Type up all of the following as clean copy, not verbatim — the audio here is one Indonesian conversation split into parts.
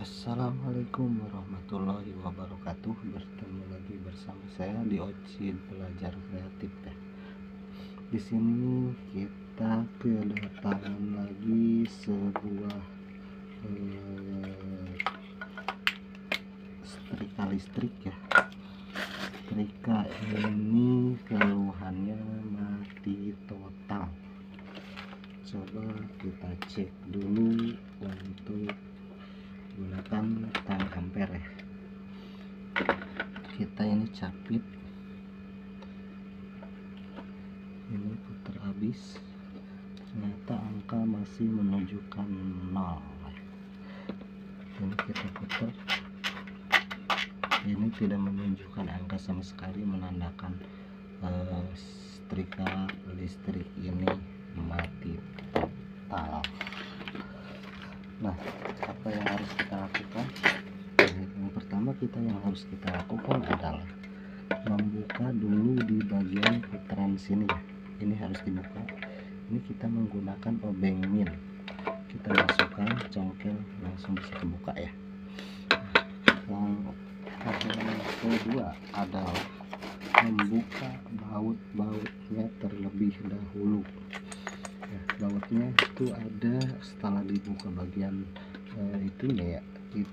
Assalamualaikum warahmatullahi wabarakatuh. Bertemu lagi bersama saya di Ocid Belajar Kreatif ya. Di sini kita kedatangan lagi sebuah setrika listrik ya. Setrika ini keluhannya mati total. Coba kita cek dulu untuk gunakan tang ampere ya. Kita ini capit, ini putar habis, ternyata angka masih menunjukkan 0. Ini kita putar, ini tidak menunjukkan angka sama sekali, menandakan setrika listrik ini mati total. Nah, apa yang harus kita lakukan? Yang pertama yang harus kita lakukan adalah membuka dulu di bagian putaran sini ya. Ini harus dibuka. Ini kita menggunakan obeng min. Kita masukkan congkel, langsung bisa kebuka ya. Yang kedua adalah membuka baut-bautnya terlebih dahulu. Ya, bautnya itu ada setelah dibuka bagian itunya ya,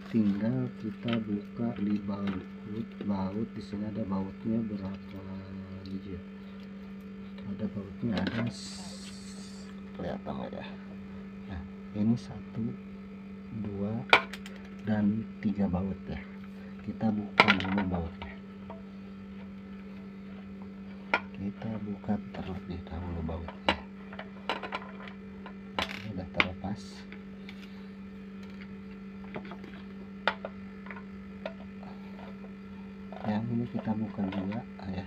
tinggal kita buka di baut di sini ada bautnya berapa biji ya? Ada bautnya, ada kelihatan nggak ya? Nah, ini 1, 2, dan 3 baut ya. Kita buka dulu bautnya. Kita buka terlebih dahulu bautnya. Sudah terlepas. Yang ini kita buka juga ya.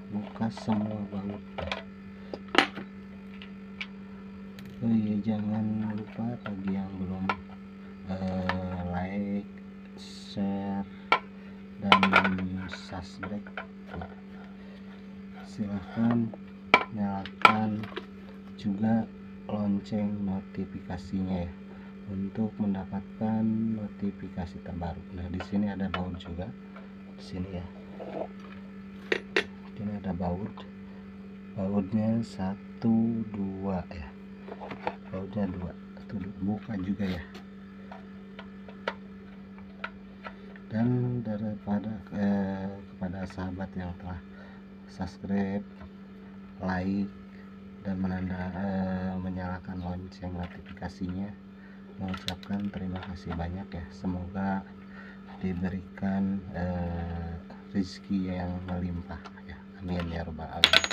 Buka semua baut. Oh iya, jangan lupa bagi yang belum like, share, dan subscribe, silahkan nyalakan juga lonceng notifikasinya ya, untuk mendapatkan notifikasi terbaru. Nah, di sini ada baut juga, di sini ya. Ini ada bautnya 1, 2 ya. Bautnya 2, itu buka juga ya. Dan daripada kepada sahabat yang telah subscribe, like, dan menyalakan lonceng notifikasinya, mengucapkan terima kasih banyak ya. Semoga diberikan rezeki yang melimpah ya, amin ya robbal alamin.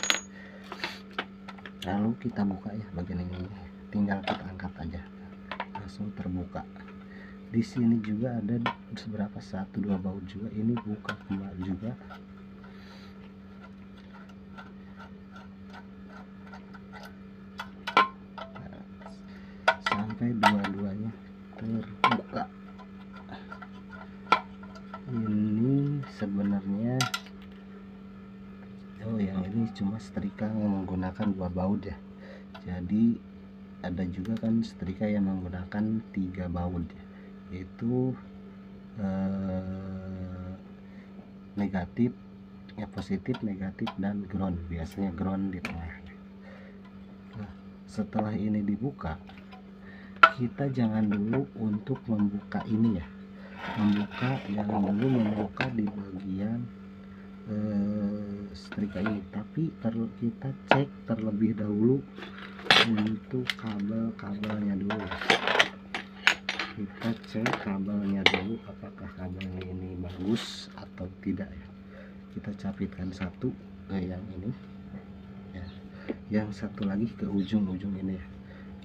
Lalu kita buka ya bagian ini, tinggal kita angkat aja, langsung terbuka. Di sini juga ada beberapa 1, 2 baut juga, ini buka kembali juga. Sampai dua-duanya terbuka. Ini sebenarnya yang ini cuma setrika yang menggunakan 2 baut ya. Jadi ada juga kan setrika yang menggunakan 3 baut ya, yaitu negatif ya, positif, negatif, dan ground. Biasanya ground di tengah. Nah, setelah ini dibuka, kita jangan dulu untuk membuka ini ya, jangan dulu membuka di bagian setrika ini, tapi kita cek terlebih dahulu untuk kabelnya dulu. Kita cek kabelnya dulu, apakah kabelnya ini bagus atau tidak ya. Kita capitkan satu ke yang ini ya, yang satu lagi ke ujung ini ya.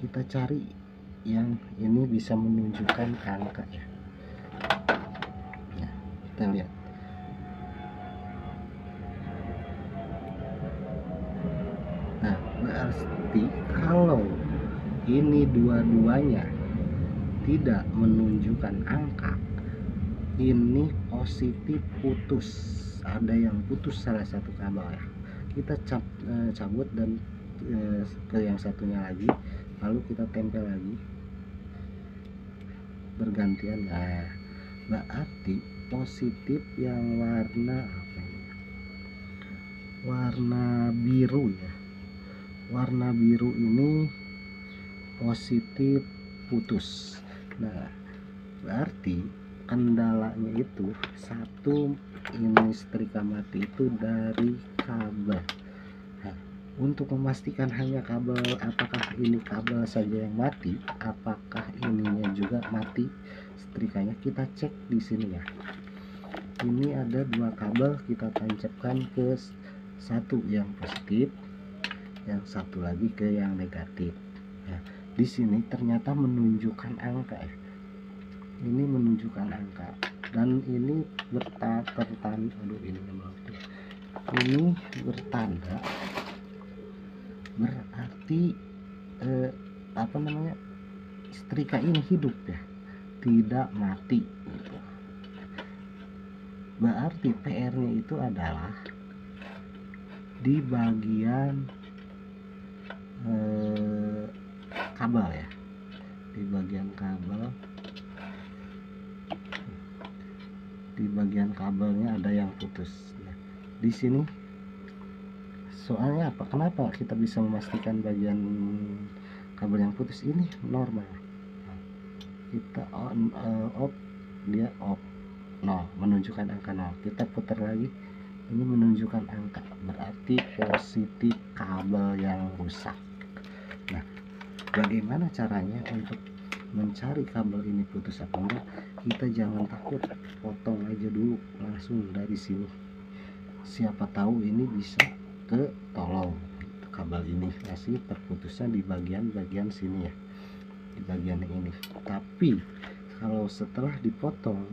Kita cari yang ini bisa menunjukkan angka ya. Kita lihat. Nah, berarti kalau ini dua-duanya tidak menunjukkan angka, ini positif putus, ada yang putus salah satu kabel ya. Kita cabut dan ke yang satunya lagi, lalu kita tempel lagi bergantian. Nah, berarti positif yang warna apa ini? Warna biru ya. Warna biru ini positif putus. Nah, berarti kendalanya itu satu, ini setrika mati itu dari kabel. Nah, untuk memastikan hanya kabel, apakah ini kabel saja yang mati, apakah ininya juga mati setrikanya, kita cek di sini ya. Ini ada dua kabel, kita tancapkan ke satu yang positif, yang satu lagi ke yang negatif. Nah, di sini ternyata menunjukkan angka ya. Ini menunjukkan angka dan ini bertanda, ini bertanda berarti apa namanya, setrika ini hidup ya, tidak mati gitu. Berarti PR-nya itu adalah di bagian kabel ya, di bagian kabel, di bagian kabelnya ada yang putus. Nah, di sini soalnya apa, kenapa kita bisa memastikan bagian kabel yang putus ini normal. Kita on off, dia off 0, menunjukkan angka 0. Kita putar lagi, ini menunjukkan angka, berarti positif kabel yang rusak. Nah, bagaimana caranya untuk mencari kabel ini putus apa enggak? Kita jangan takut, potong aja dulu langsung dari sini, siapa tahu ini bisa ketolong. Kabel ini masih terputusnya di bagian sini ya, di bagian ini. Tapi kalau setelah dipotong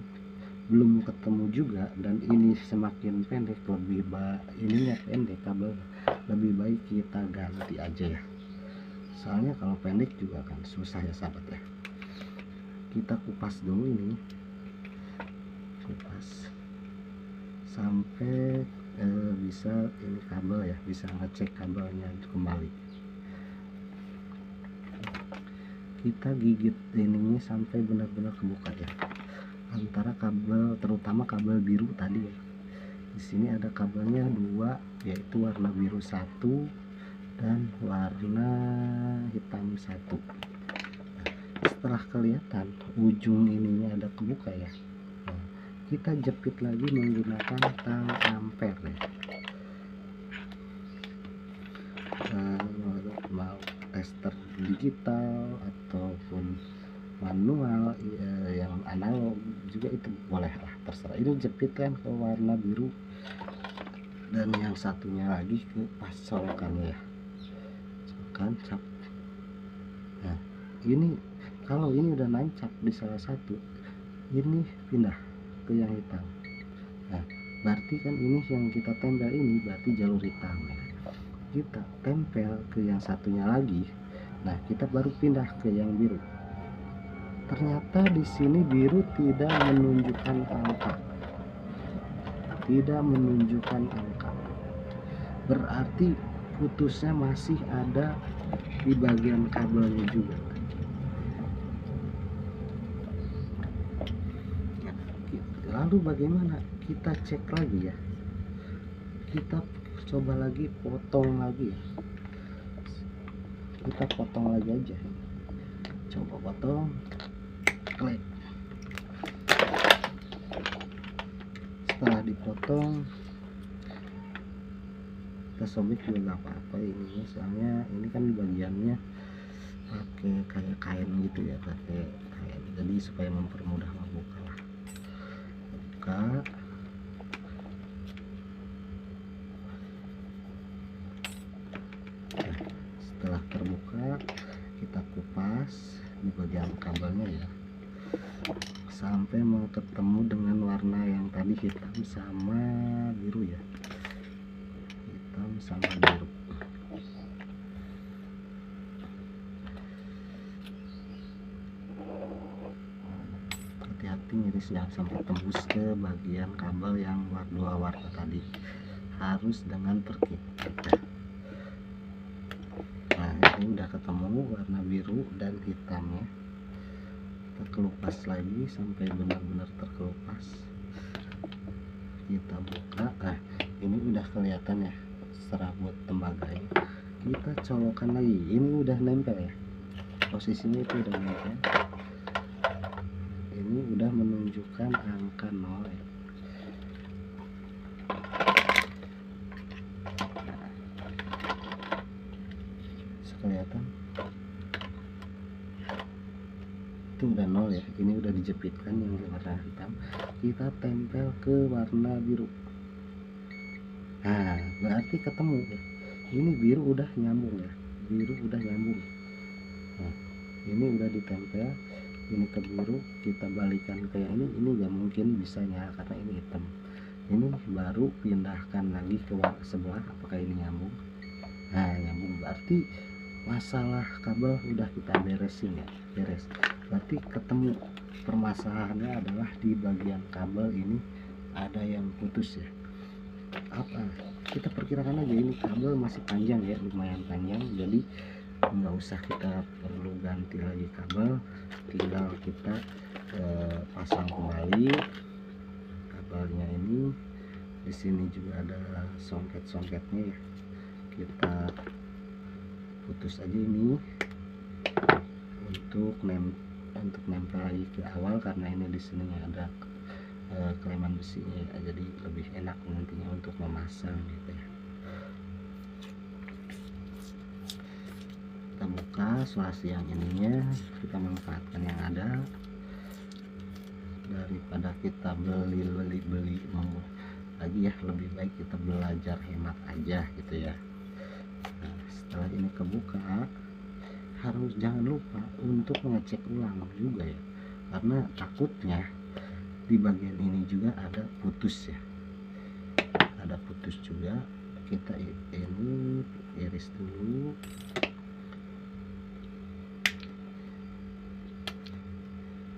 belum ketemu juga dan ini semakin pendek, ininya pendek kabel, lebih baik kita ganti aja ya. Soalnya kalau pendek juga kan susah ya sahabat ya. Kita kupas dulu ini, kupas sampai bisa ini kabel ya, bisa ngecek kabelnya kembali. Kita gigit ininya sampai benar-benar kebuka ya, antara kabel, terutama kabel biru tadi ya. Di sini ada kabelnya dua, yaitu warna biru satu dan warna hitam satu. Setelah kelihatan ujung ininya ada kebuka ya, kita jepit lagi menggunakan tang ampere ya. Mau tester digital ataupun manual yang analog juga itu boleh lah, terserah. Ini jepit kan ke warna biru dan yang satunya lagi ke pasokannya ya, kan cap. Nah, ini kalau ini udah nancap di salah satu, ini pindah ke yang hitam. Nah, berarti kan ini yang kita tempel ini berarti jalur hitam ya. Kita tempel ke yang satunya lagi, nah kita baru pindah ke yang biru. Ternyata di sini biru tidak menunjukkan angka, tidak menunjukkan angka, berarti putusnya masih ada di bagian kabelnya juga. Lalu bagaimana? Kita cek lagi ya, kita coba lagi potong lagi ya, kita potong lagi aja, coba potong, klik. Setelah dipotong kita sobek juga nggak apa-apa ini, soalnya ini kan bagiannya pakai kayak kain gitu ya, pakai kain, jadi supaya mempermudah membuka lah. Buka, setelah terbuka kita kupas di bagian kabelnya ya, sampai mau ketemu dengan warna yang tadi hitam sama biru ya, hitam sama biru. Hati-hati miris, jangan sampai tembus ke bagian kabel yang dua warna tadi, harus dengan terkit. Nah, ini udah ketemu warna biru dan hitamnya. kita kelupas lagi sampai benar-benar terkelupas. Kita buka, ini udah kelihatan ya serabut tembaganya. Kita colokan lagi, ini udah nempel ya, posisinya itu udah nempel. Ini udah menunjukkan angka 0 ya. Kelihatan itu udah 0 ya. Ini udah dijepitkan yang warna hitam, kita tempel ke warna biru. Nah berarti ketemu ya, ini biru udah nyambung ya, biru udah nyambung. Nah ini udah ditempel, ini ke biru, kita balikan ke yang ini gak mungkin bisa nyala karena ini hitam. Ini baru pindahkan lagi ke warna sebelah, apakah ini nyambung? Nah nyambung, berarti masalah kabel udah kita beresin ya, beres. Berarti ketemu, permasalahannya adalah di bagian kabel ini ada yang putus ya. Apa kita perkirakan aja, ini kabel masih panjang ya, lumayan panjang, jadi nggak usah kita perlu ganti lagi kabel, tinggal kita pasang kembali kabelnya. Ini di sini juga ada songket-songketnya ya, kita putus aja ini untuk nempel lagi ke awal, karena ini di sini ada keleman besinya ya, jadi lebih enak nantinya untuk memasang gitu ya. Kita buka sulasi yang ininya, kita manfaatkan yang ada daripada kita beli lagi ya, lebih baik kita belajar hemat aja gitu ya. Nah, setelah ini kebuka, harus jangan lupa untuk mengecek ulang juga ya, karena takutnya di bagian ini juga ada putus ya, ada putus juga. Kita ini iris dulu,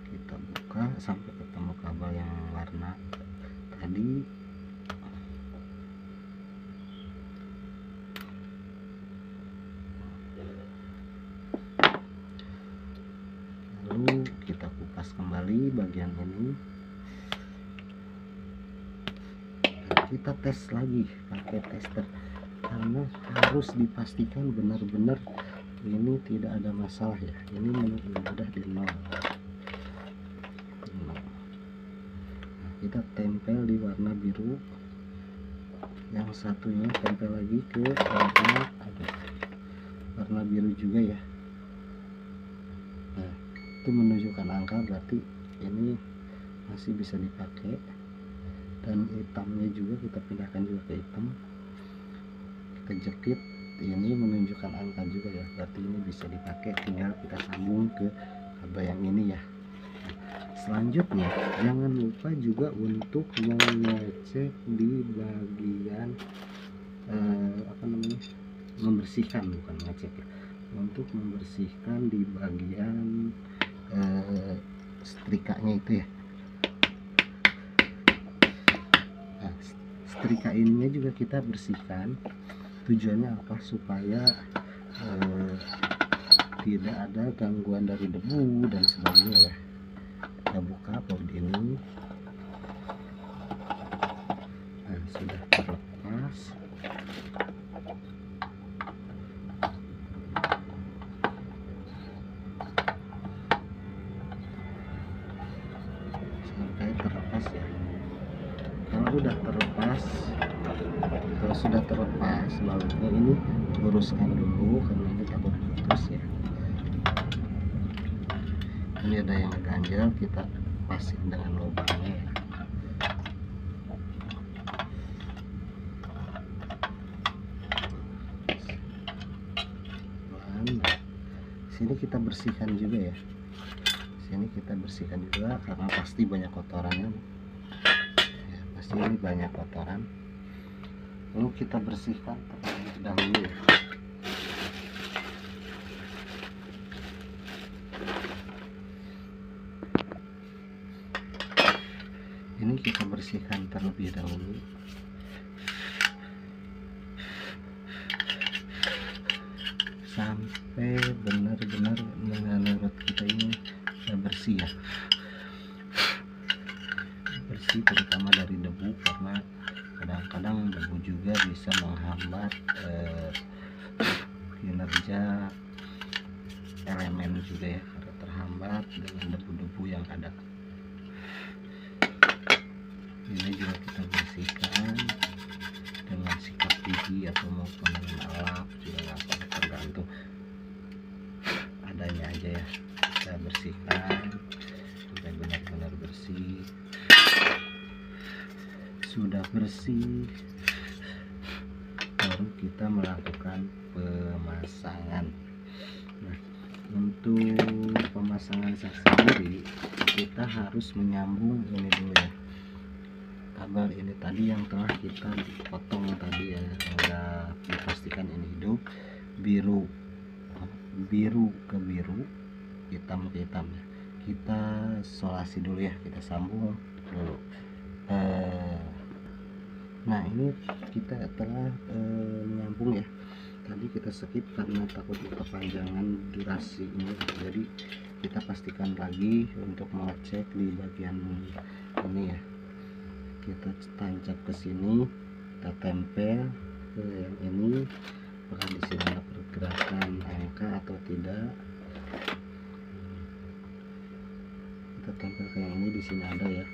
kita buka sampai ketemu kabel yang warna tadi. Lalu kita kupas kembali bagian ini, dan kita tes lagi pakai tester, karena harus dipastikan benar-benar ini tidak ada masalah ya. Ini udah di 0. Nah, kita tempel di warna biru, yang satunya tempel lagi ke warna biru juga ya. Nah itu menunjukkan angka, berarti ini masih bisa dipakai. Dan hitamnya juga kita pindahkan juga ke hitam, kita jepit, ini menunjukkan angka juga ya, berarti ini bisa dipakai. Tinggal kita sambung ke kabel yang ini ya. Selanjutnya jangan lupa juga untuk mengecek di bagian membersihkan, bukan ngecek ya, untuk membersihkan di bagian setrikanya itu ya. Nah, setrika ininya juga kita bersihkan. Tujuannya apa? Supaya tidak ada gangguan dari debu dan sebagainya ya. Kita buka baut ini. Nah, sudah terlepas. Sampai terlepas ya. Kalau sudah terlepas bautnya ini luruskan dulu, karena ini takut putus ya. Ini ada yang ganjel, kita pasin dengan lubangnya ya. Nah, sini kita bersihkan juga ya. Sini kita bersihkan juga, karena pasti banyak kotorannya ya, pasti ini banyak kotoran. Lalu kita bersihkan terlebih dahulu ya. Ini kita bersihkan terlebih dahulu sampai benar-benar menurut kita ini sudah bersih ya. elemen juga ya, karena terhambat dengan debu-debu yang ada. Ini juga kita bersihkan dengan sikat gigi atau maupun dengan alat juga nggak apa-apa, tergantung adanya aja ya. Kita bersihkan sampai benar-benar bersih. Sudah bersih, baru kita melakukan pemasangan. Nah, untuk pemasangan sendiri kita harus menyambung ini dulu ya, kabel ini tadi yang telah kita potong tadi ya, udah dipastikan ini hidup, biru ke biru, hitam ke hitam ya. Kita solasi dulu ya, kita sambung dulu. Nah ini kita telah menyambung ya, tadi kita skip karena takut kepanjangan durasi ini, jadi kita pastikan lagi untuk mengecek di bagian ini ya. Kita tancap ke sini, kita tempel ke yang ini, apakah di sini ada pergerakan angka atau tidak. Kita tempel ke yang ini, di sini ada ya,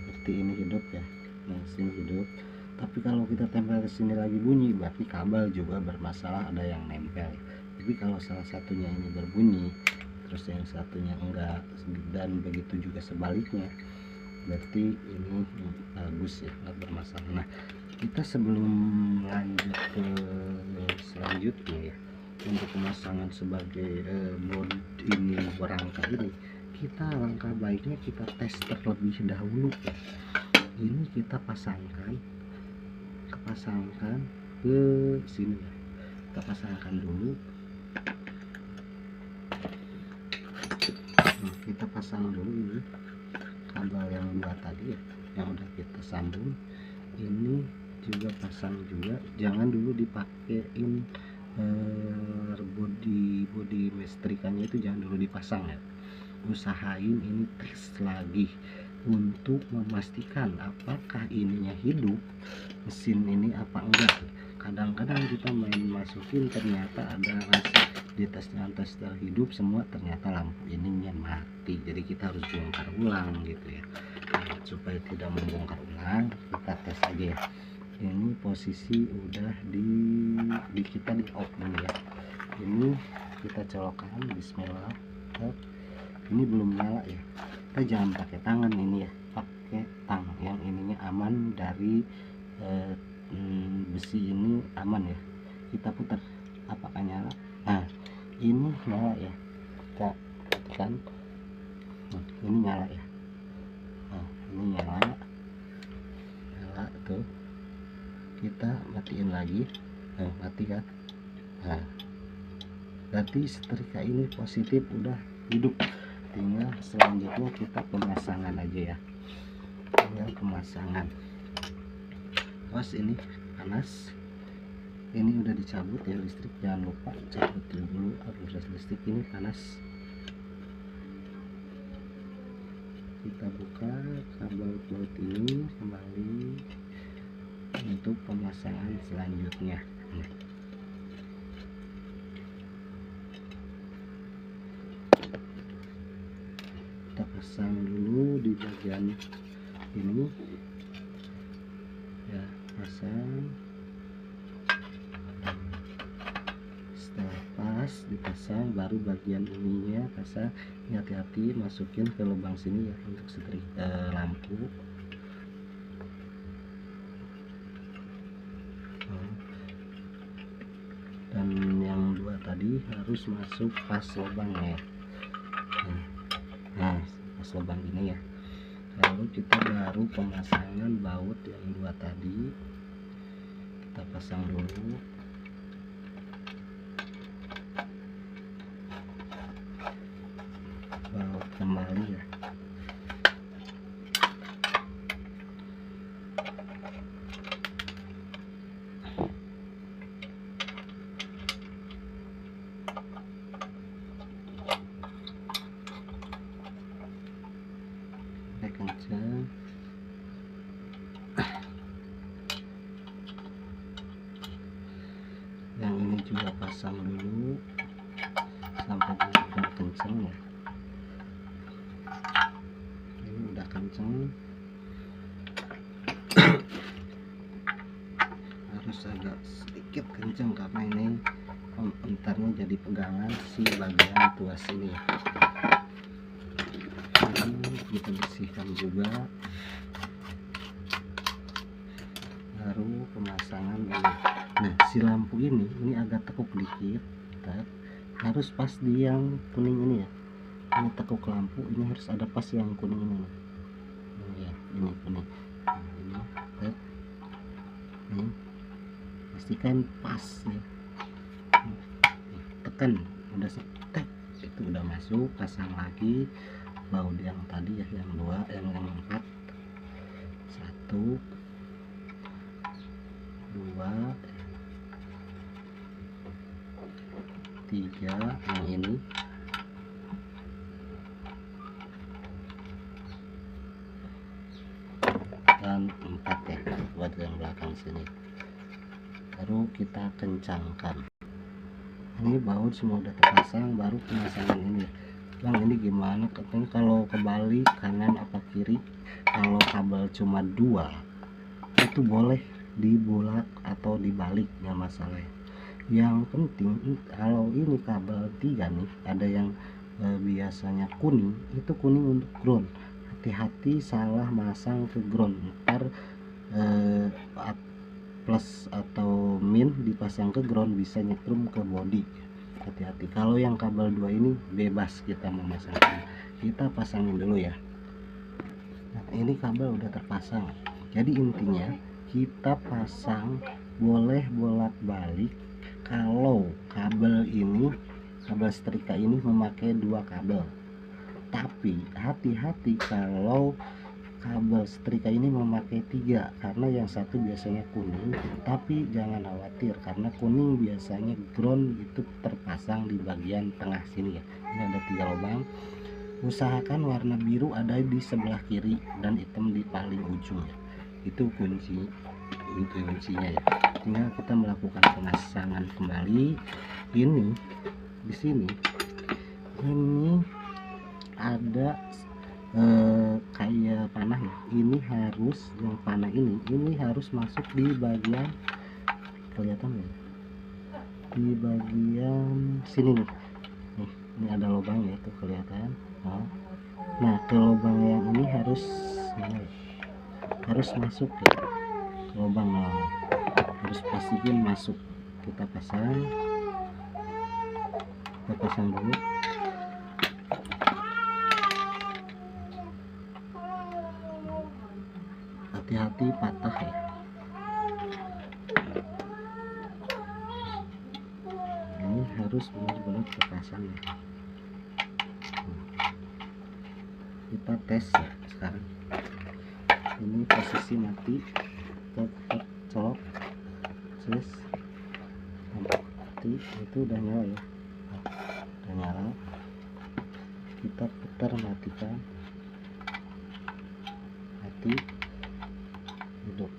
berarti ini hidup ya. Nah sini hidup, tapi kalau kita tempel ke sini lagi bunyi, berarti kabel juga bermasalah, ada yang nempel. Tapi kalau salah satunya ini berbunyi terus yang satunya enggak, dan begitu juga sebaliknya, berarti ini bagus ya, nggak bermasalah. Nah kita sebelum lanjut ke selanjutnya ya, untuk pemasangan sebagai bodi ini, berangka ini, kita langkah baiknya kita tes terlebih dahulu ya. Ini kita pasangkan ke sini ya, kita pasangkan dulu. Nah, kita pasang dulu ini kabel yang dua tadi ya, yang udah kita sambung. Ini juga pasang juga, jangan dulu dipakein bodi mestrikannya itu, jangan dulu dipasang ya. Usahain ini tes lagi untuk memastikan apakah ininya hidup mesin ini apa enggak. Kadang-kadang kita main masukin, ternyata ada ngasih di tester hidup semua, ternyata lampu ininya mati, jadi kita harus bongkar ulang gitu ya. Nah, supaya tidak membongkar ulang, kita tes aja ya. Ini posisi udah di kita di off dulu ya. Ini kita colokkan, bismillah. Ini belum nyala ya, kita jangan pakai tangan ini ya, pakai tang yang ininya aman dari besi ini aman ya. Kita putar, apakah nyala? Nah ini nyala ya, kita tekan. Nah, ini nyala ya. Nah ini nyala tuh, kita matiin lagi. Nah mati kan. Nah berarti setrika ini positif, udah hidup. Tinggal selanjutnya kita pemasangan aja ya, tinggal pemasangan. Awas ini panas, ini udah dicabut ya listrik, jangan lupa cabut dulu arus listrik, ini panas. Kita buka kabel baut ini kembali untuk pemasangan selanjutnya. Kita pasang dulu di bagian ini ya, pasang. Setelah pas dipasang, baru bagian ininya pasang. Hati-hati masukin ke lubang sini ya, untuk setrika lampu. Dan yang dua tadi harus masuk pas lubangnya ya. Nah pas lubang ini ya. Lalu kita baru pemasangan baut yang dua tadi, kita pasang dulu. Baut kembali ya. Kencang. kencang ya. Ini udah kencang, harus agak sedikit kencang karena ini entarnya jadi pegangan si bagian tuas ini ya. Ini kita bersihkan juga, baru pemasangan ini. Nah, si lampu ini agak tekuk dikit, harus pas di yang kuning ini ya. Ini tekuk lampu, ini harus ada pas yang kuning ini. Nah, ya, ini kuning. Nah, ini pastikan pas ya. Tekan, udah setek, itu udah masuk, pasang lagi baut yang tadi ya, yang 2, yang 4, 1, 2, 3, yang ini dan 4 ya, buat yang belakang sini. Baru kita kencangkan. Ini baut semua udah terpasang, baru pemasangan ini. Bang, ini gimana? Katanya kalau kebalik kanan apa kiri, kalau kabel cuma 2 itu boleh dibulak atau dibalik, nggak masalah. Yang penting kalau ini kabel 3 nih, ada yang biasanya kuning, itu kuning untuk ground. Hati-hati salah masang ke ground, ntar plus atau min dipasang ke ground bisa nyetrum ke body. Hati-hati. Kalau yang kabel 2 ini bebas kita memasangkan, kita pasangin dulu ya. Nah, ini kabel udah terpasang, jadi intinya kita pasang boleh bolak-balik. Kalau kabel ini, kabel setrika ini memakai 2 kabel, tapi hati-hati kalau kabel setrika ini memakai 3, karena yang satu biasanya kuning, tapi jangan khawatir karena kuning biasanya ground itu terpasang di bagian tengah sini ya. Ini ada 3 lubang. Usahakan warna biru ada di sebelah kiri dan hitam di paling ujung ya. Itu kunci, itu kuncinya ya. Tinggal kita melakukan pemasangan kembali. Ini di sini ini ada kayak panah ya. Ini harus, yang panah ini harus masuk di bagian, kelihatan ya, di bagian sini nih. Ini ada lubang ya, itu kelihatan. Nah, ke lubang yang ini harus masuk ya, ke lubang. Harus pastiin masuk. Kita pasang dulu. Hati-hati patah ya. Ini harus benar-benar terpasang ya. Kita tes ya sekarang. Ini posisi mati, kita colok, terus mati, itu udah nyala ya, udah nyala. Kita putar, matikan, mati, hidup.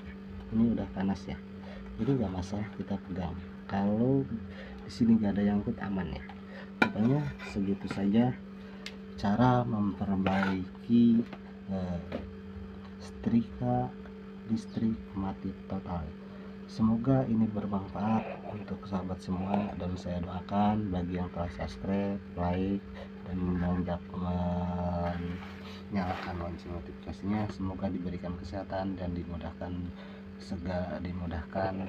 Ini udah panas ya, jadi nggak masalah kita pegang. Kalau di sini nggak ada yang nyangkut, aman ya. Pokoknya segitu saja cara memperbaiki setrika listrik mati total. Semoga ini bermanfaat untuk sahabat semua, dan saya doakan bagi yang telah subscribe, like, dan menyalakan lonceng notifikasinya, semoga diberikan kesehatan dan dimudahkan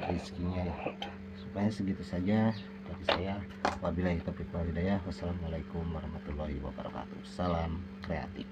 rezekinya ya. Supaya segitu saja dari saya. Wabillahi taufiq wal hidayah. Wassalamualaikum warahmatullahi wabarakatuh. Salam kreatif.